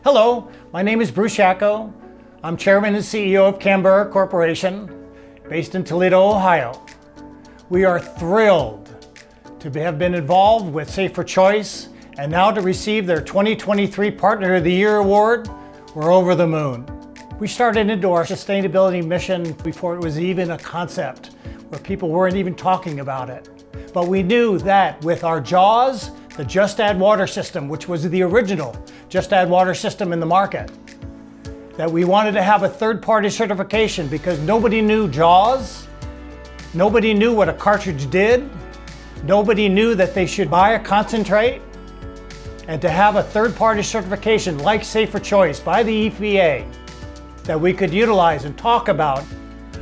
Hello, my name is Bruce Yacko. I'm Chairman and CEO of Canberra Corporation, based in Toledo, Ohio. We are thrilled to have been involved with Safer Choice and now to receive their 2023 Partner of the Year Award. We're over the moon. We started into our sustainability mission before it was even a concept, where people weren't even talking about it. But we knew that with our JAWS, the Just Add Water system, which was the original Just Add Water system in the market, that we wanted to have a third-party certification because nobody knew JAWS, nobody knew what a cartridge did, nobody knew that they should buy a concentrate, and to have a third-party certification like Safer Choice by the EPA that we could utilize and talk about,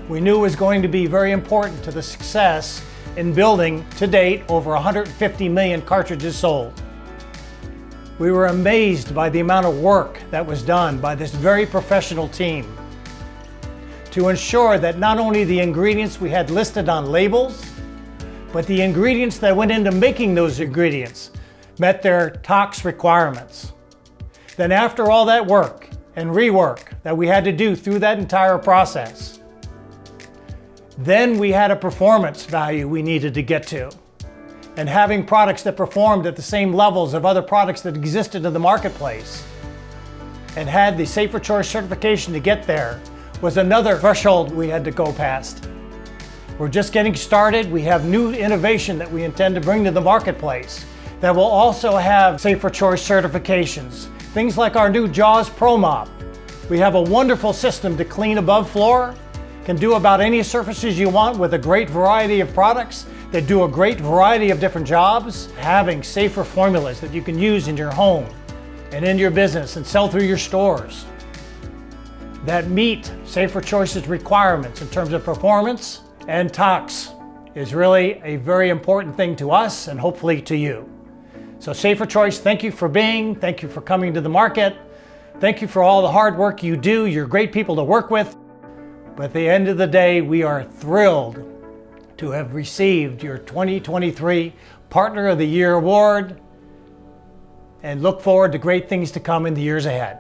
we knew was going to be very important to the success in building, to date, over 150 million cartridges sold. We were amazed by the amount of work that was done by this very professional team to ensure that not only the ingredients we had listed on labels, but the ingredients that went into making those ingredients met their TOX requirements. Then after all that work and rework that we had to do through that entire process, then we had a performance value we needed to get to. And having products that performed at the same levels of other products that existed in the marketplace and had the Safer Choice certification to get there was another threshold we had to go past. We're just getting started. We have new innovation that we intend to bring to the marketplace that will also have Safer Choice certifications. Things like our new JAWS Pro Mop. We have a wonderful system to clean above floor, can do about any surfaces you want with a great variety of products that do a great variety of different jobs. Having safer formulas that you can use in your home and in your business and sell through your stores that meet Safer Choice's requirements in terms of performance and TOX is really a very important thing to us and hopefully to you. So Safer Choice, thank you for coming to the market. Thank you for all the hard work you do. You're great people to work with. But at the end of the day, we are thrilled to have received your 2023 Partner of the Year Award and look forward to great things to come in the years ahead.